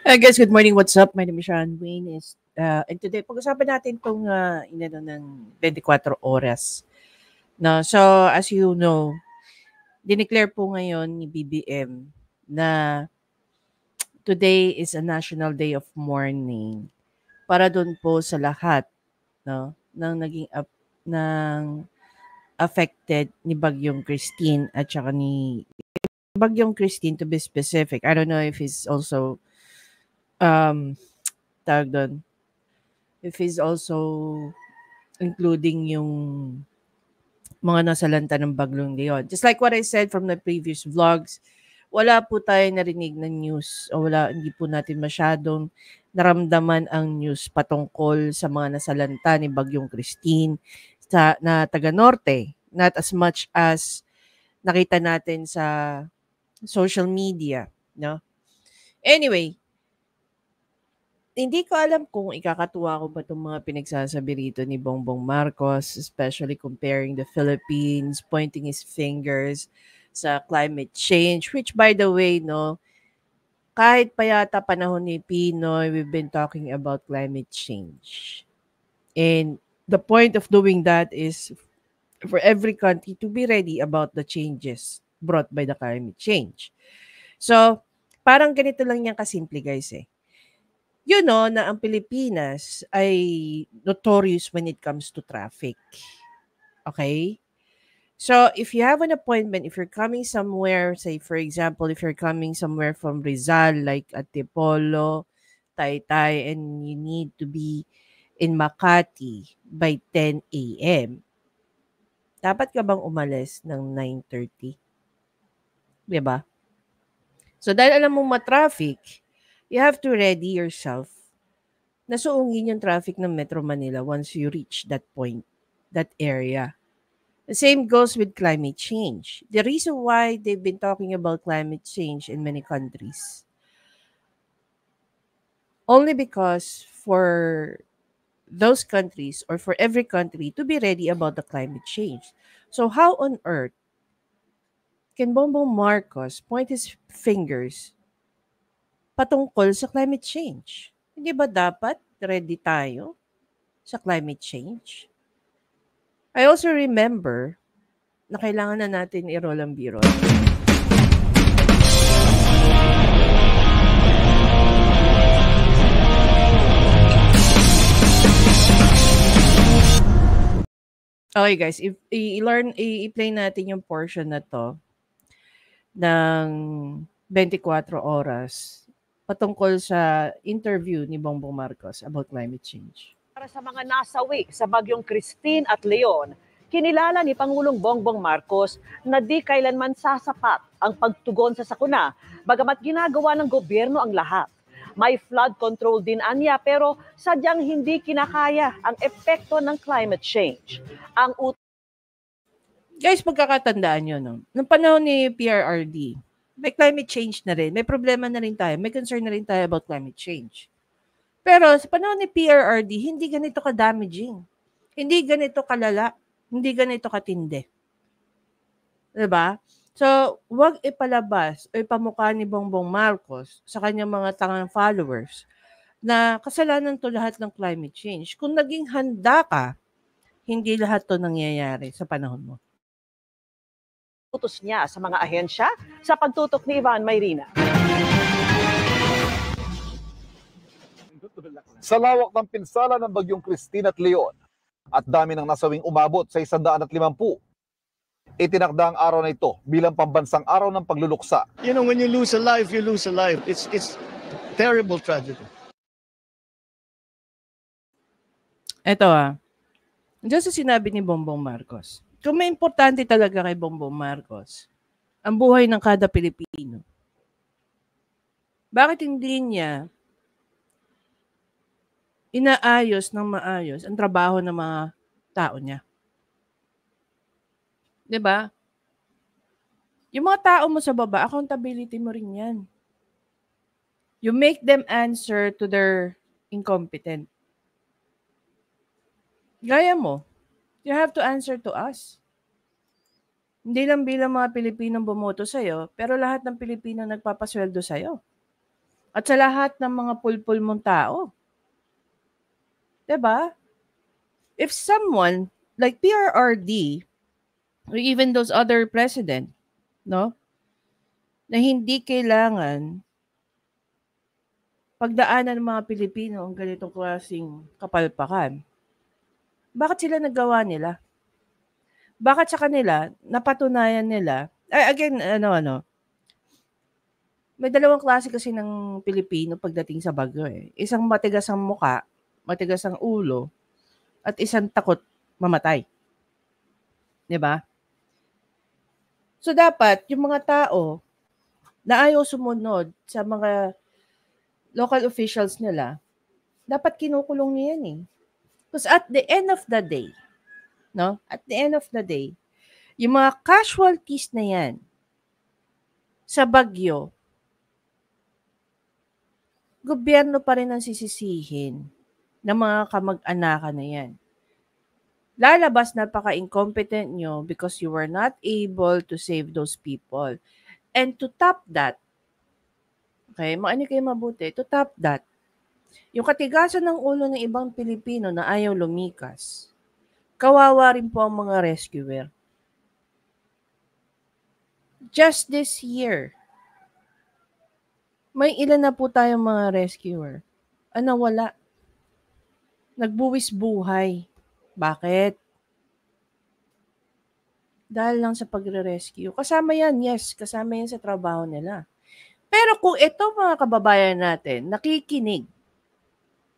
Guys, good morning. What's up? My name is Sean Wayne. And today, pag-usapan natin itong ng 24 oras. No, so, as you know, dineclare po ngayon ni BBM na today is a National Day of Mourning para doon po sa lahat no, ng affected ni Bagyong Christine at saka ni Bagyong Christine to be specific. I don't know if it's also um tawag doon, if it's also including yung mga nasalanta ng Bagyong Leon. Just like what I said from the previous vlogs, wala po tayo narinig na news o hindi po natin masyadong naramdaman ang news patungkol sa mga nasalanta ni Bagyong Christine na taga Norte. Not as much as nakita natin sa social media, no? Anyway, hindi ko alam kung ikakatuwa ko ba itong mga pinagsasabi rito ni Bongbong Marcos, especially comparing the Philippines, pointing his fingers sa climate change, which by the way, no, kahit pa yata panahon ni Pinoy, we've been talking about climate change. And the point of doing that is for every country to be ready about the changes brought by the climate change. So, parang ganito lang yan kasimple, guys eh. You know na ang Pilipinas ay notorious when it comes to traffic. Okay? So, if you have an appointment, if you're coming somewhere, say for example, if you're coming somewhere from Rizal, like Antipolo, Taytay, and you need to be in Makati by 10 a.m., dapat ka bang umalis ng 9:30? Diba? So, dahil alam mo ma-traffic, you have to ready yourself na suungin yung traffic ng Metro Manila once you reach that point, that area. The same goes with climate change. The reason why they've been talking about climate change in many countries, only because for those countries or for every country to be ready about the climate change. So how on earth can Bongbong Marcos point his fingers patungkol sa climate change? Hindi ba dapat ready tayo sa climate change? I also remember na kailangan na natin i-roll ang B-roll. Okay guys, i-play natin yung portion na to ng 24 oras patungkol sa interview ni Bongbong Marcos about climate change. Para sa mga nasawi sa Bagyong Christine at Leon, kinilala ni Pangulong Bongbong Marcos na di kailanman sasapat ang pagtugon sa sakuna, bagamat ginagawa ng gobyerno ang lahat. May flood control din anya pero sadyang hindi kinakaya ang epekto ng climate change. Guys, pagkakatandaan nyo, no? Nung panahon ni PRRD, may climate change na rin. May problema na rin tayo. May concern na rin tayo about climate change. Pero sa panahon ni PRRD, hindi ganito ka-damaging. Hindi ganito kalala. Hindi ganito katindi. Diba? So, wag ipalabas o ipamukha ni Bongbong Marcos sa kanyang mga tangang followers na kasalanan to lahat ng climate change. Kung naging handa ka, hindi lahat to nangyayari sa panahon mo. Utos niya sa mga ahensya sa pagtutok ni Ivan Mayrina. Sa lawak ng pinsala ng Bagyong Christine at Leon at dami ng nasawing umabot sa 150, itinakda ang araw na ito bilang pambansang araw ng pagluluksa. You know, when you lose a life, you lose a life. It's terrible tragedy. Ito diyan sa sinabi ni Bongbong Marcos, kung may importante talaga kay Bongbong Marcos, ang buhay ng kada Pilipino, bakit hindi niya inaayos ng maayos ang trabaho ng mga tao niya? Diba? Yung mga tao mo sa baba, accountability mo rin yan. You make them answer to their incompetent. Gaya mo, you have to answer to us. Hindi lang bilang mga Pilipinong bumoto sa'yo, pero lahat ng Pilipino nagpapasweldo sa'yo. At sa lahat ng mga pulpul mong tao. 'Di ba? If someone like PRRD or even those other president, no, na hindi kailangan pagdaanan ng mga Pilipino ang ganitong klaseng kapalpakan, bakit sila nagawa nila? Bakit sa kanila napatunayan nila again may dalawang klase kasi ng Pilipino pagdating sa bagyo, eh. Isang matigas ang muka, matigas ang ulo, at isang takot mamatay. 'Di ba? So dapat yung mga tao na ayaw sumunod sa mga local officials nila, dapat kinukulong niya yan, eh. Because at the end of the day, no? At the end of the day, yung mga casualties na yan sa bagyo, gobyerno pa rin ang sisisihin ng mga kamag-anakan na yan. Lalabas napaka-incompetent nyo because you were not able to save those people. And to top that, okay, maano kayo mabuti, to top that, yung katigasan ng ulo ng ibang Pilipino na ayaw lumikas, kawawa rin po ang mga rescuer. Just this year, may ilan na po tayong mga rescuer. Wala. Nagbuwis buhay. Bakit? Dahil lang sa pagre-rescue. Kasama yan, yes. Kasama yan sa trabaho nila. Pero kung ito mga kababayan natin, nakikinig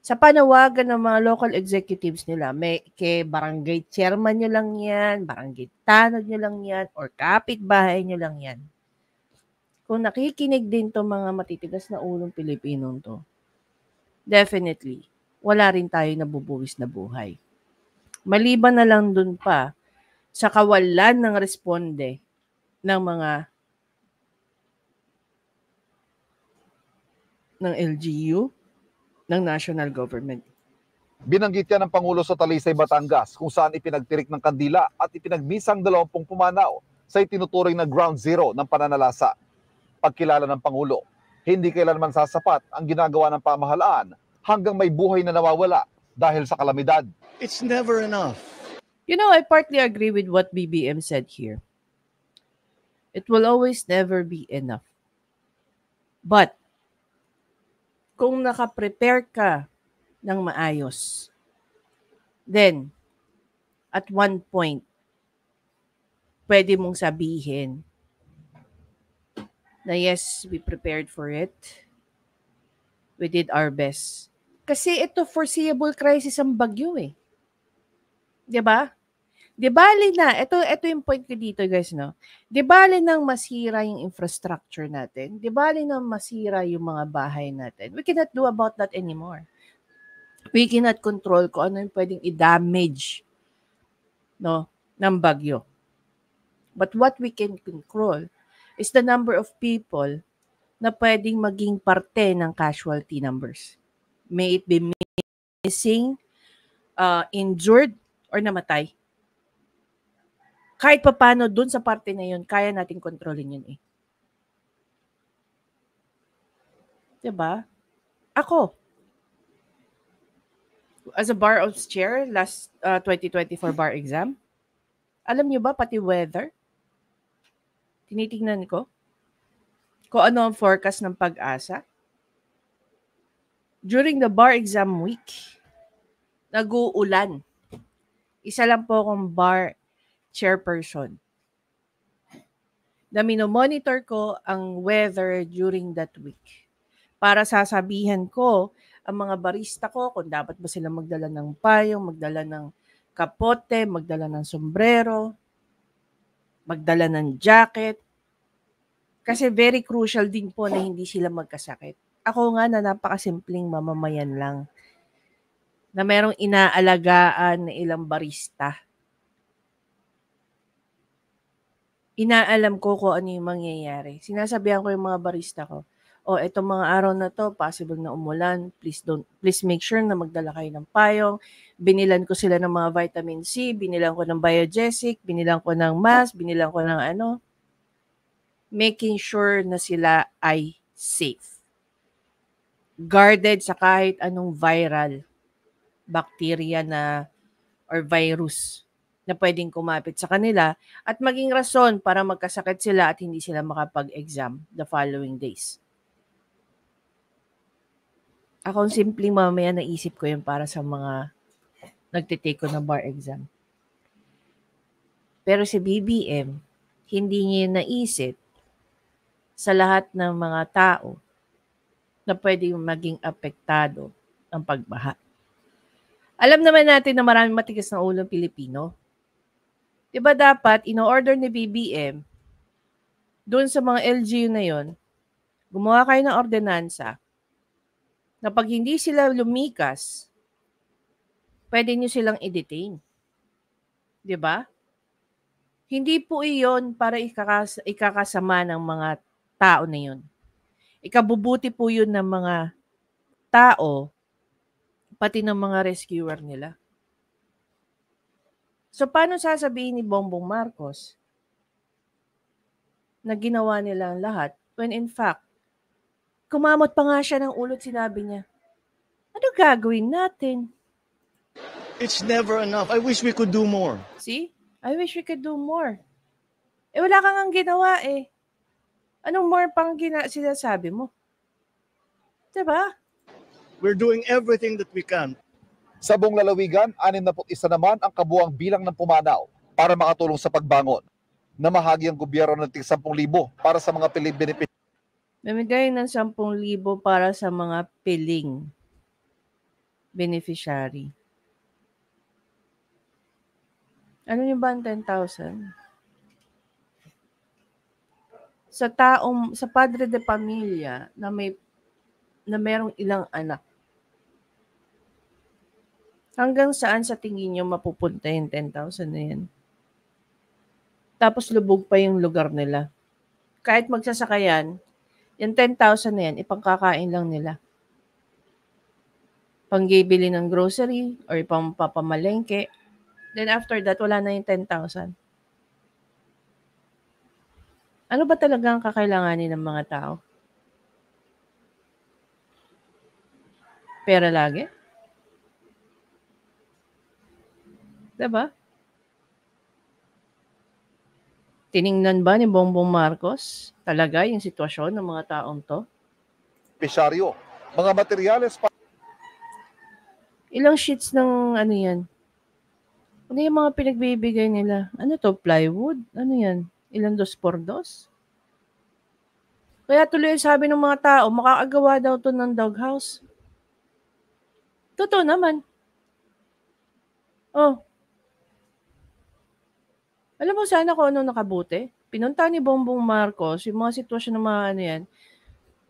sa panawagan ng mga local executives nila, may kay barangay chairman nyo lang yan, barangay tanod nyo lang yan, or kapitbahay nyo lang yan. Kung nakikinig din to mga matitigas na ulong Pilipinong to, definitely, wala rin tayo nabubuwis na buhay. Maliban na lang dun pa sa kawalan ng responde ng mga ng LGU, ng national government. Binanggit yan ng Pangulo sa Talisay, Batangas, kung saan ipinagtirik ng kandila at ipinagmisang 20 pumanaw sa itinuturing na ground zero ng pananalasa. Pagkilala ng Pangulo, hindi kailanman sasapat ang ginagawa ng pamahalaan hanggang may buhay na nawawala dahil sa kalamidad. It's never enough. You know, I partly agree with what BBM said here. It will always never be enough. But, kung nakaprepare ka ng maayos, then, at one point, pwede mong sabihin na yes, we prepared for it. We did our best. Kasi ito foreseeable crisis ang bagyo, eh. 'Di ba? Di bali na, ito yung point ko dito, guys, no? Di bali nang masira yung infrastructure natin. Di bali nang masira yung mga bahay natin. We cannot do about that anymore. We cannot control kung ano yung pwedeng i-damage, no, ng bagyo. But what we can control is the number of people na pwedeng maging parte ng casualty numbers. May it be missing, injured, or namatay. Kahit papano dun sa parte na yun, kaya natin kontrolin yun, eh. Diba? Ako, as a bar ops chair, last 2024 bar exam, alam nyo ba, pati weather, tinitingnan ko kung ano ang forecast ng Pag-asa. During the bar exam week, nag-uulan. Isa lang po akong bar chairperson na minomonitor ko ang weather during that week para sasabihan ko ang mga barista ko kung dapat ba sila magdala ng payong, magdala ng kapote, magdala ng sombrero, magdala ng jacket. Kasi very crucial din po na hindi sila magkasakit. Ako nga na napakasimpleng mamamayan lang na merong inaalagaan na ilang barista. Inaalam ko kung ano yung mangyayari. Sinasabihan ko yung mga barista ko, etong mga araw na to, possible na umulan. Please make sure na magdala kayo ng payong. Binilan ko sila ng mga vitamin C, binilan ko ng Biogesic, binilan ko ng mask, binilan ko ng making sure na sila ay safe. guarded sa kahit anong viral bacteria na or virus na pwedeng kumapit sa kanila at maging rason para magkasakit sila at hindi sila makapag-exam the following days. Ako simpleng mamaya naisip ko yun para sa mga nagtitake ko ng bar exam. Pero si BBM, hindi niya naisip sa lahat ng mga tao na pwedeng maging apektado ng pagbaha. Alam naman natin na maraming matigas na ulo Pilipino. Diba dapat, in-order ni BBM, doon sa mga LGU na yon, gumawa kayo ng ordinansa na pag hindi sila lumikas, pwede nyo silang i-detain. Diba? Hindi po iyon para ikakasama ng mga tao na yun. Ikabubuti po yun ng mga tao, pati ng mga rescuer nila. So, paano sasabihin ni Bongbong Marcos na ginawa nila ang lahat when in fact, kumamot pa nga siya ng ulo at sinabi niya, ano gagawin natin? It's never enough. I wish we could do more. See? I wish we could do more. Eh, wala kang ang ginawa eh. Anong more pang sinasabi mo? Diba? We're doing everything that we can. Sa buong lalawigan, 61 naman ang kabuang bilang ng pumanaw para makatulong sa pagbangon. Namahagi ang gobyerno ng tig 10,000 para sa mga piling benepisyo. Namigay ng 10,000 para sa mga piling beneficiary. Ano yung ba ang 10,000? Sa padre de pamilya na merong ilang anak. Hanggang saan sa tingin nyo mapupunta yung 10,000 na yan? Tapos lubog pa yung lugar nila. Kahit magsasakayan, yung 10,000 na yan, ipangkakain lang nila. Pangbibili ng grocery or pampamalengke. Then after that, wala na yung 10,000. Ano ba talaga ang kakailanganin ng mga tao? Pera lagi? Diba? Tiningnan ba ni Bongbong Marcos talaga yung sitwasyon ng mga taong to? Benepisyaryo, mga materyales para Ilang sheets ng ano yan? Ano yung mga pinagbibigay nila? Ano to? Plywood? Ano yan? Ilang 2x2? Kaya tuloy sabi ng mga tao, makakagawa daw to ng doghouse. Totoo naman. Oh. Alam mo sana kung ano nakabuti? Pinunta ni Bongbong Marcos yung mga sitwasyon ng mga ano yan.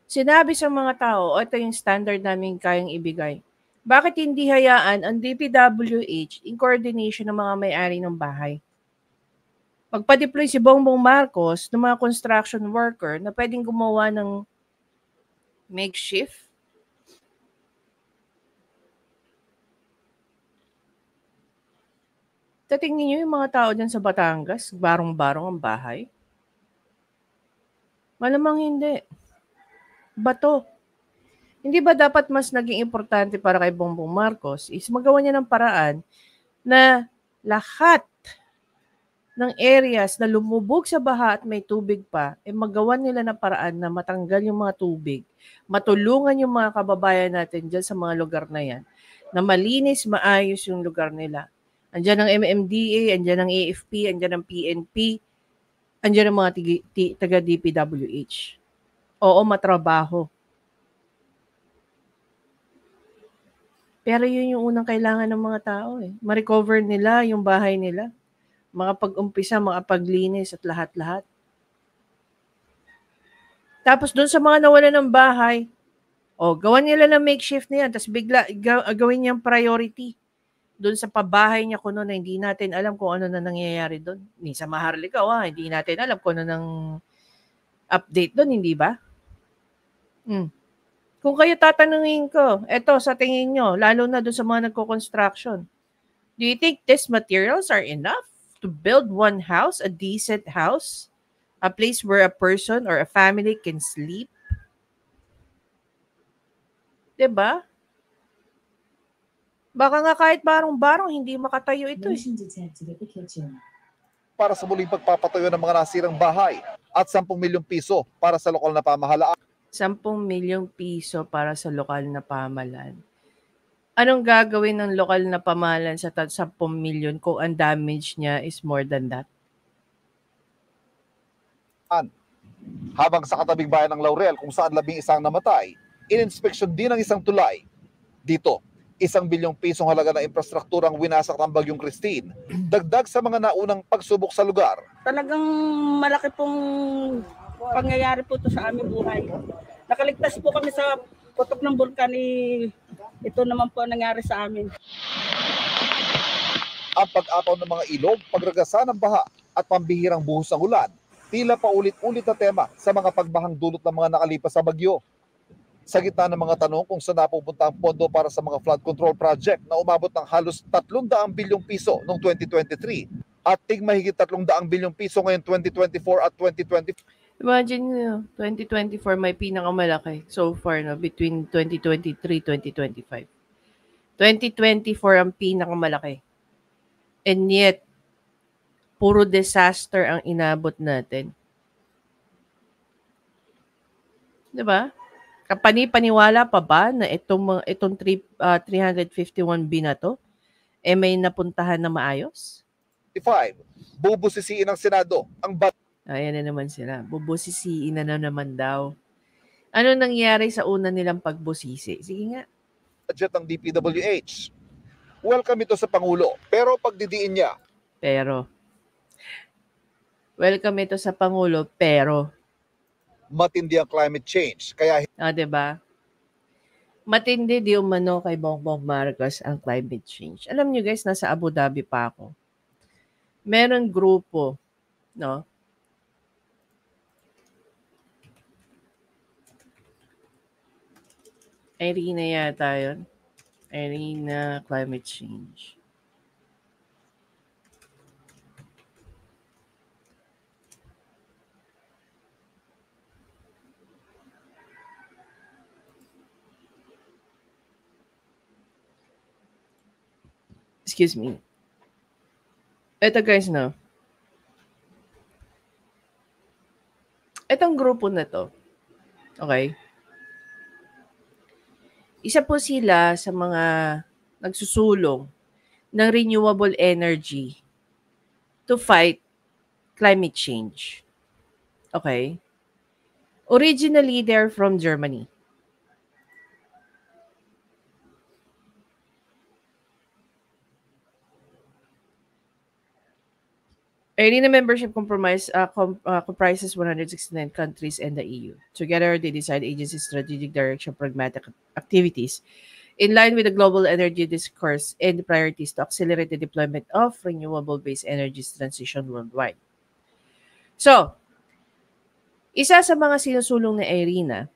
Sinabi sa mga tao, ito yung standard namin kayang ibigay. Bakit hindi hayaan ang DPWH in coordination ng mga may-ari ng bahay? Pagpa-deploy si Bongbong Marcos ng mga construction worker na pwedeng gumawa ng makeshift. Tatingin niyo yung mga tao dyan sa Batangas, barong-barong ang bahay. Malamang hindi. Bato. Hindi ba dapat mas naging importante para kay Bongbong Marcos is magawa niya ng paraan na lahat ng areas na lumubog sa baha at may tubig pa, magawa nila ng paraan na matanggal yung mga tubig, matulungan yung mga kababayan natin dyan sa mga lugar na yan, na malinis, maayos yung lugar nila. Andiyan ang MMDA, andiyan ang AFP, andiyan ang PNP, andiyan ang mga taga-DPWH. Oo, matrabaho. Pero yun yung unang kailangan ng mga tao eh. Ma-recover nila yung bahay nila. Makapag-umpisa, makapaglinis at lahat-lahat. Tapos doon sa mga nawalan ng bahay, gawan nila ng makeshift na yan, tapos bigla gawin niyang priority doon sa pabahay niya kuno na hindi natin alam kung ano na nangyayari doon. Ni sa Maharlika, hindi natin alam kung ano nang update doon, hindi ba? Kung kayo tatanungin ko, eto sa tingin nyo, lalo na doon sa mga nagko-construction, do you think these materials are enough to build one house, a decent house, a place where a person or a family can sleep? 'Diba? Baka nga kahit barong-barong hindi makatayo ito eh. para sa muling pagpapatayo ng mga nasirang bahay at 10 milyong piso para sa lokal na pamahalaan. 10 milyong piso para sa lokal na pamahalaan. Anong gagawin ng lokal na pamahalaan sa 10 milyon kung ang damage niya is more than that? Habang sa katabing bayan ng Laurel kung saan 11 namatay, ininspeksyon din ang isang tulay. Dito, 1 bilyong pisong halaga na infrastrukturang winasak ng Bagyong Christine, dagdag sa mga naunang pagsubok sa lugar. Talagang malaki pong pangyayari po ito sa aming buhay. Nakaligtas po kami sa putok ng bulkan, ito naman po ang nangyari sa amin. Ang pag-apaw ng mga ilog, pagragasa ng baha at pambihirang buhos ng ulan, tila paulit-ulit na tema sa mga pagbahang dulot ng mga nakalipas sa bagyo. Sa gitna ng mga tanong kung saan napupunta ang pondo para sa mga flood control project na umabot ng halos 300 bilyong piso noong 2023 at mahigit 300 bilyong piso ngayon 2024 at 2025. Imagine nyo, 2024 may pinakamalaki so far no, between 2023-2025. 2024 ang pinakamalaki. And yet, puro disaster ang inabot natin. Diba? Kapani-paniwala pa ba na itong 351B na to, may napuntahan na maayos? 5. Bubusisiin ng Senado ang Ayan na naman sila. Bubusisiin na naman daw. Ano nangyari sa una nilang pagbusisi? Sige nga. budget ng DPWH. Welcome ito sa Pangulo, pero pagdidiin niya. Welcome ito sa Pangulo, pero matindi ang climate change. Kaya diba? Matindi di umano kay Bongbong Marcos ang climate change. Alam nyo guys, nasa Abu Dhabi pa ako. Meron grupo, no? Irina yata yun. Irina climate change. Excuse me. Ito guys, no? Itong grupo na to, okay? Isa po sila sa mga nagsusulong ng renewable energy to fight climate change. Okay? Originally, they're from Germany. Irina membership comprises 169 countries and the EU. Together, they decide agency's strategic direction, pragmatic activities in line with the global energy discourse and the priorities to accelerate the deployment of renewable-based energies transition worldwide. So, isa sa mga sinusulong ni Irina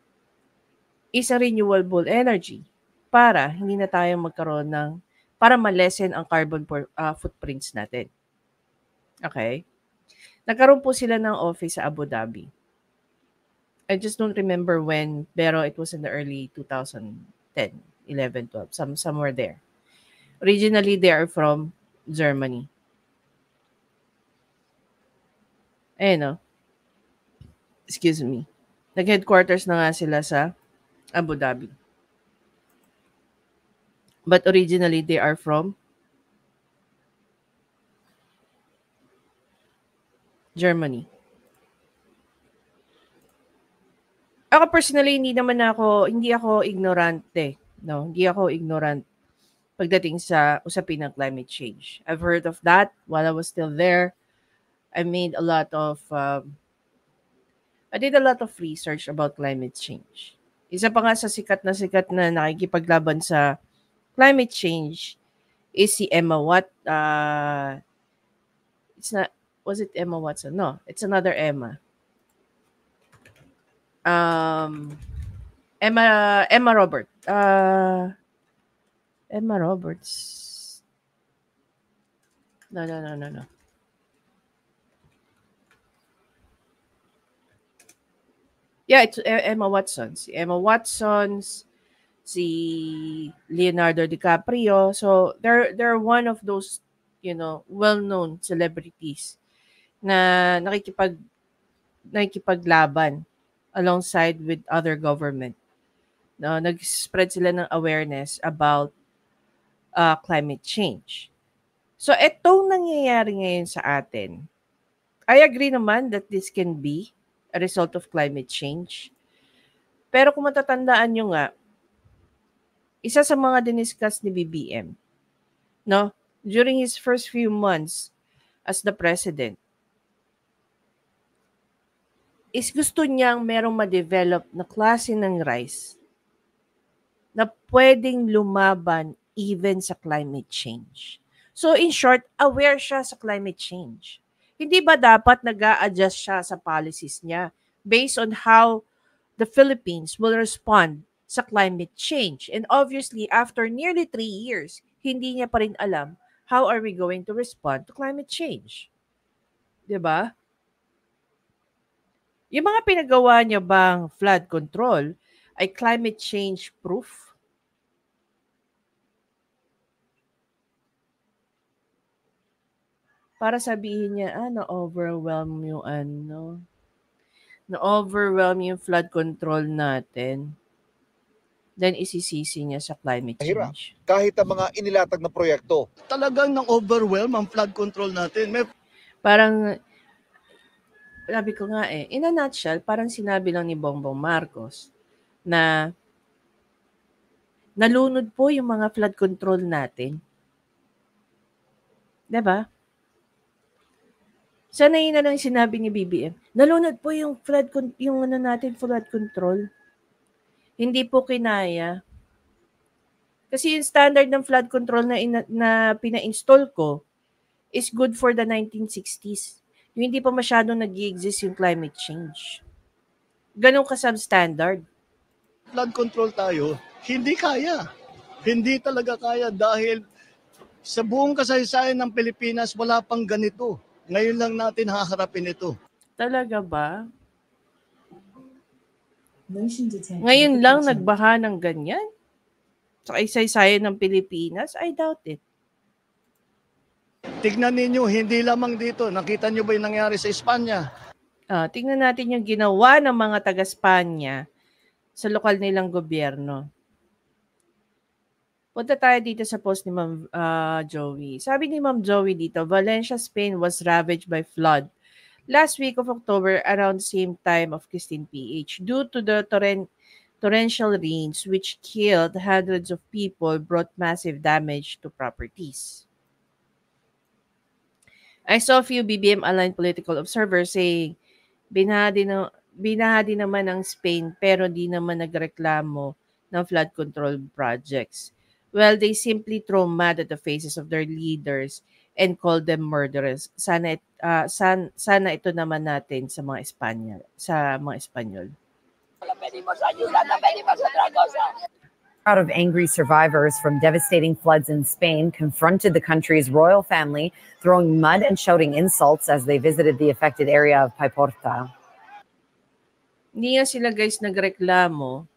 is a renewable energy para hindi na tayo magkaroon para ma-lessen ang carbon footprints natin. Okay? Nagkaroon po sila ng office sa Abu Dhabi. I just don't remember when, pero it was in the early 2010, 11, 12, somewhere there. Originally, they are from Germany. No? Excuse me. Nag-headquarters na nga sila sa Abu Dhabi. But originally, they are from Germany. Ako personally, hindi ako ignorante. No? Hindi ako ignorant pagdating sa usapin ng climate change. I've heard of that while I was still there. I did a lot of research about climate change. Isa pa nga sa sikat na nakikipaglaban sa climate change is si Emma was it Emma Watson? No, it's another Emma. Emma Roberts. Emma Roberts. No. Yeah, it's Emma Watson. Si Emma Watson's si Leonardo DiCaprio. So they're one of those, well-known celebrities na nakikipaglaban alongside with other government. No, nag-spread sila ng awareness about climate change. So etong nangyayari ngayon sa atin, I agree naman that this can be a result of climate change. Pero kung matatandaan nyo nga, isa sa mga diniscuss ni BBM, no, during his first few months as the president, is gusto niyang merong ma-develop na klase ng rice na pwedeng lumaban even sa climate change. So in short, aware siya sa climate change. Hindi ba dapat nag-a-adjust siya sa policies niya based on how the Philippines will respond sa climate change? And obviously, after nearly 3 years, hindi niya pa rin alam how are we going to respond to climate change. 'Di ba? Yung mga pinagawa niya bang flood control ay climate change proof? Para sabihin niya, na-overwhelm yung na-overwhelm yung flood control natin. Then isisisi niya sa climate Mahirap. change. Kahit ang mga inilatag na proyekto, Talagang nang overwhelm ang flood control natin. May Parang, sabi ko nga in a nutshell, parang sinabi lang ni Bongbong Marcos na nalunod po yung mga flood control natin. 'Di ba? Sana yun na lang sinabi ni BBM. Nalunod po yung flood control. Hindi po kinaya. Kasi yung standard ng flood control na pina-install ko is good for the 1960s. Yung hindi pa masyadong nag-i-exist yung climate change. Ganun ka substandard. flood control tayo, hindi kaya. Hindi talaga kaya dahil sa buong kasaysayan ng Pilipinas, wala pang ganito. Ngayon lang natin haharapin ito. Talaga ba? Ngayon lang nagbaha ng ganyan? Sa kaysaysayan ng Pilipinas? I doubt it. Tignan ninyo, hindi lamang dito. Nakita nyo ba yung nangyari sa Espanya? Tingnan natin yung ginawa ng mga taga-Espanya sa lokal nilang gobyerno. Punta tayo dito sa post ni Ma'am Joey. Sabi ni Ma'am Joey dito, Valencia, Spain was ravaged by flood last week of October around the same time of Christine PH due to the torrential rains which killed hundreds of people, brought massive damage to properties. I saw a few BBM-aligned political observers saying, binahadi naman ang Spain pero di naman nagreklamo ng flood control projects. Well, they simply throw mud at the faces of their leaders and call them murderers. Sana ito naman natin sa mga Espanyol. Crowd of angry survivors from devastating floods in Spain confronted the country's royal family, throwing mud and shouting insults as they visited the affected area of Paiporta. Hindi nga sila guys nagreklamo.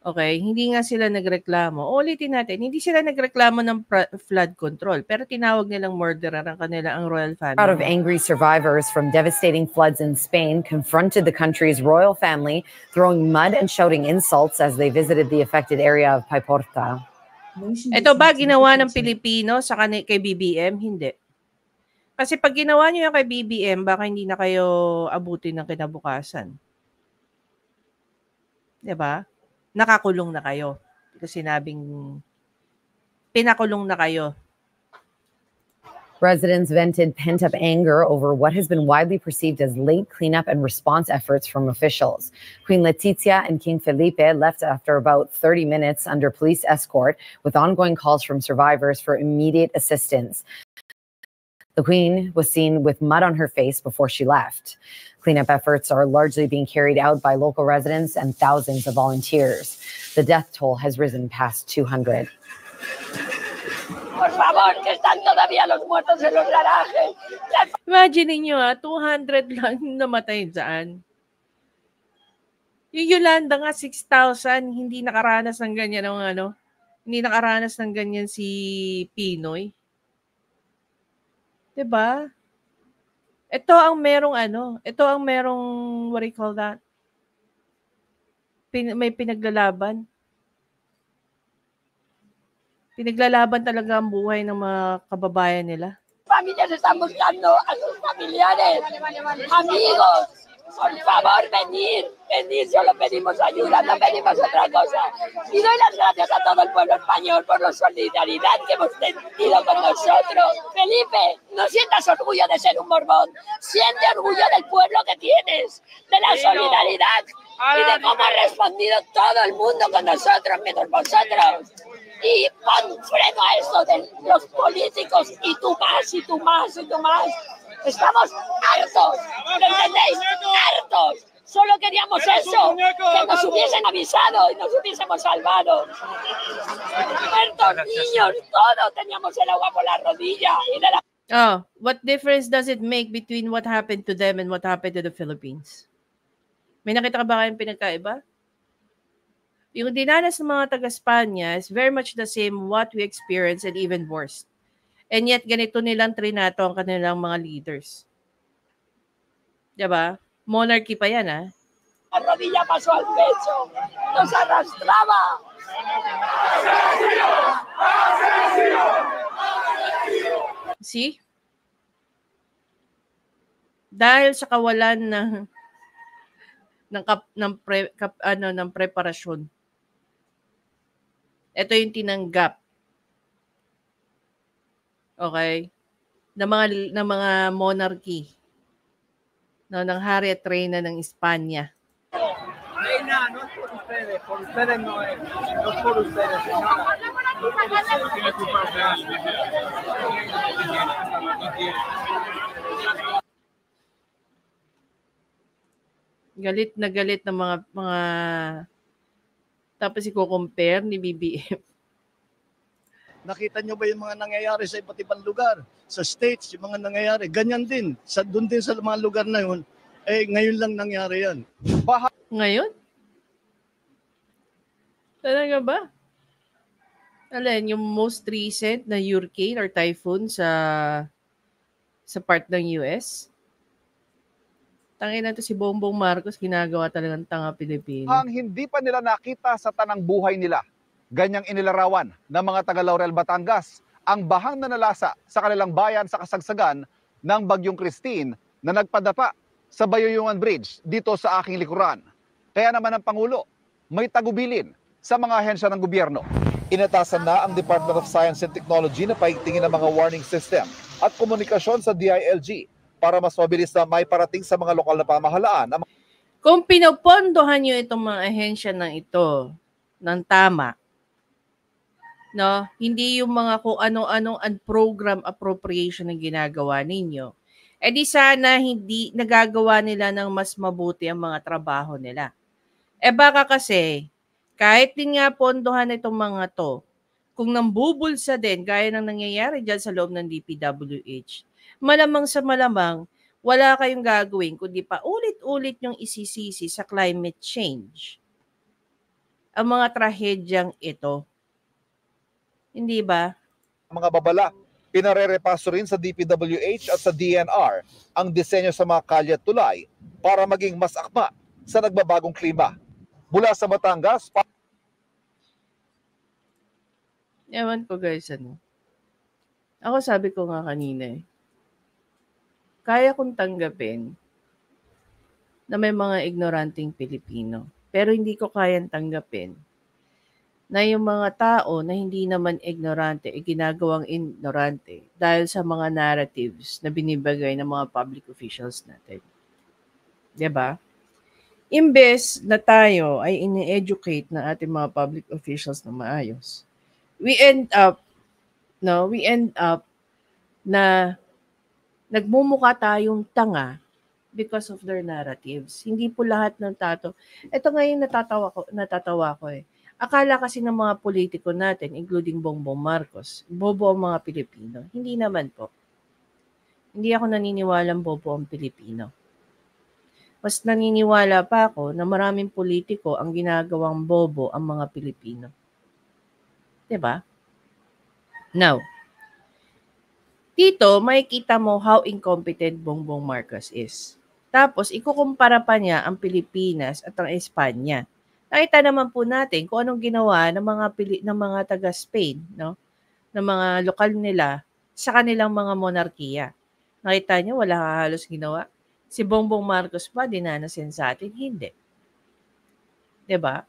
Okay, hindi nga sila nagreklamo. Ulitin natin, hindi sila nagreklamo ng flood control, pero tinawag nilang murderer ang royal family. Crowd of angry survivors from devastating floods in Spain confronted the country's royal family, throwing mud and shouting insults as they visited the affected area of Paiporta. Ito ba ginawa ng Pilipino kay BBM? Hindi. Kasi pag ginawa niyo yung kay BBM, baka hindi na kayo abutin ng kinabukasan. 'Di ba? Nakakulong na kayo. Kasi sinabing pinakulong na kayo. Residents vented pent-up anger over what has been widely perceived as late cleanup and response efforts from officials. Queen Letizia and King Felipe left after about 30 minutes under police escort, with ongoing calls from survivors for immediate assistance. The Queen was seen with mud on her face before she left. Cleanup efforts are largely being carried out by local residents and thousands of volunteers. The death toll has risen past 200. Por favor, que están todavía los muertos en los garajes. Imagine niyo 200 lang namatay dyan. Yung Yolanda nga 6,000, hindi nakaranas ng ganyan ng ano. Hindi nakaranas ng ganyan si Pinoy. 'Di ba? Ito ang merong ano, ito ang merong what do you call that? May pinaglalaban. Pinaglalaban talaga ang buhay ng mga kababayan nila. Familias están buscando a sus familiares, amigos. Por favor, venir, solo pedimos ayuda, no pedimos otra cosa. Y doy las gracias a todo el pueblo español por la solidaridad que hemos tenido con nosotros. Felipe, no sientas orgullo de ser un Borbón, siente orgullo del pueblo que tienes, de la solidaridad y de cómo ha respondido todo el mundo con nosotros, menos vosotros. Y pon freno a esto de los políticos y tú más, y tú más, y tú más. Estamos hartos, ¿me entendéis? Hartos. Solo queríamos eso, que nos hubiesen avisado y nos hubiésemos salvado. Muertos, niños, todo, teníamos el agua por la rodilla. Y de la... Oh, what difference does it make between what happened to them and what happened to the Philippines? May nakita ka ba kayong pinagkaiba? Yung dinanas ng mga taga-Espanya is very much the same what we experience and even worse. And yet, ganito nilang trinato ang kanilang mga leaders. Diba? Monarchy pa yan, ha? La rodilla pasó al pecho, nos arrastraba. See? Dahil sa kawalan ng preparasyon. Ito yung tinanggap. Okay? Ng mga monarchy. No, ng hari at reyna ng Espanya. Reina, no es por ustedes no es por ustedes, señora. Galit ng mga tapos i-compare ni BBM. Nakita nyo ba yung mga nangyayari sa iba't ibang lugar? Sa states, yung mga nangyayari. Ganyan din. Doon din sa mga lugar na yun, ngayon lang nangyari yan. Ngayon? Talaga ba? Alin, yung most recent na hurricane or typhoon sa part ng US? Tangin na to si Bongbong Marcos, ginagawa talagang tanga Pilipino. Ang hindi pa nila nakita sa tanang buhay nila. Ganyang inilarawan ng mga taga Laurel, Batangas ang bahang nanalasa sa kanilang bayan sa kasagsagan ng Bagyong Christine na nagpadapa sa Bayuyungan Bridge dito sa aking likuran. Kaya naman ang Pangulo may tagubilin sa mga ahensya ng gobyerno. Inatasan na ang Department of Science and Technology na paigtingin ang mga warning system at komunikasyon sa DILG para mas mabilis na may parating sa mga lokal na pamahalaan. Kung pinopondohan nyo itong mga ahensya ng ito ng tama, no, hindi yung mga kung ano-anong program appropriation na ginagawa ninyo, di sana hindi nagagawa nila ng mas mabuti ang mga trabaho nila. Baka kasi, kahit din nga pondohan itong mga to, kung nambubulsa din, gaya ng nangyayari dyan sa loob ng DPWH, malamang sa malamang, wala kayong gagawin kundi pa ulit-ulit yung isisisi sa climate change. Ang mga trahedyang ito. Hindi ba? Mga babala, pinarerepaso rin sa DPWH at sa DNR ang disenyo sa mga kalye at tulay para maging mas akma sa nagbabagong klima. Mula sa Batangas, Ewan ko guys, Ako sabi ko nga kanina kaya kong tanggapin na may mga ignoranting Pilipino. Pero hindi ko kayang tanggapin na yung mga tao na hindi naman ignorante, ginagawang ignorante dahil sa mga narratives na binibigay ng mga public officials natin. Diba? Imbes na tayo ay ini-educate na ating mga public officials na maayos, we end up na nagmumukha tayong tanga because of their narratives. Hindi po lahat ng tato. Ito ngayon natatawa ko Akala kasi ng mga politiko natin, including Bongbong Marcos, bobo ang mga Pilipino. Hindi naman po. Hindi ako naniniwalang bobo ang Pilipino. Mas naniniwala pa ako na maraming politiko ang ginagawang bobo ang mga Pilipino. 'Di ba? Now, dito makikita mo how incompetent Bongbong Marcos is. Tapos ikukumpara pa niya ang Pilipinas at ang Espanya. Nakita naman po natin kung anong ginawa ng mga taga Spain, no? Ng mga lokal nila sa kanilang mga monarkiya. Nakita niyo wala halos ginawa. Si Bongbong Marcos ba dinanasin sa atin? Hindi. 'Di ba?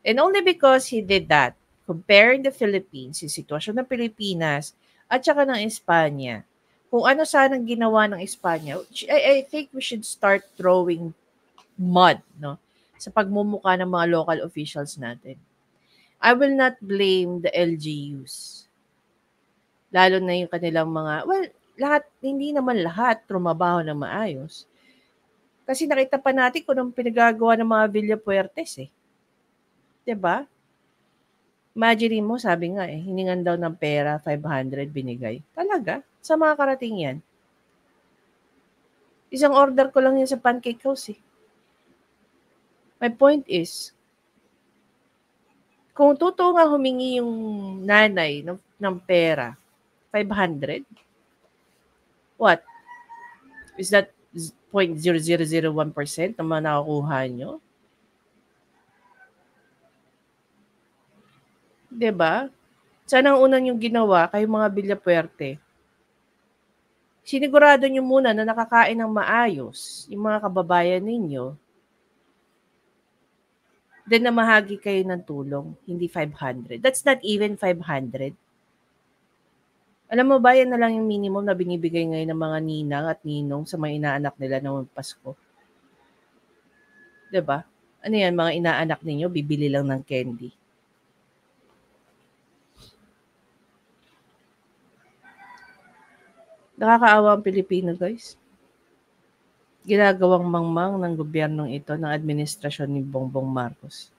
And only because he did that, comparing the Philippines, yung sitwasyon ng Pilipinas at saka ng Espanya, kung ano sanang ginawa ng Espanya, I think we should start throwing mud, no, sa pagmumukha ng mga local officials natin. I will not blame the LGUs. Lalo na yung kanilang mga, lahat, hindi naman lahat trumabaho na maayos. Kasi nakita pa natin kung anong pinagagawa ng mga Villapuertes eh. 'Di ba? Imagine mo, sabi nga hiningan daw ng pera, 500 binigay. Talaga? Sa mga karating yan? Isang order ko lang yan sa Pancake House eh. My point is, kung totoo nga humingi yung nanay ng pera, 500, what? Is that 0.0001% na mga nakakuha nyo? 'Di ba? Sana ang unang yung ginawa kay mga Villapuerte. Sinigurado nyo muna na nakakain ng maayos yung mga kababayan ninyo. Then namahagi kayo ng tulong, hindi 500. That's not even 500. Alam mo ba, yan na lang yung minimum na binibigay ngayon ng mga ninang at ninong sa mga inaanak nila ng Pasko. 'Di ba? Ano yan, mga inaanak ninyo, bibili lang ng candy. Nakakaawa ang Pilipino, guys. Ginagawang mangmang ng gobyernong ito, ng administrasyon ni Bongbong Marcos.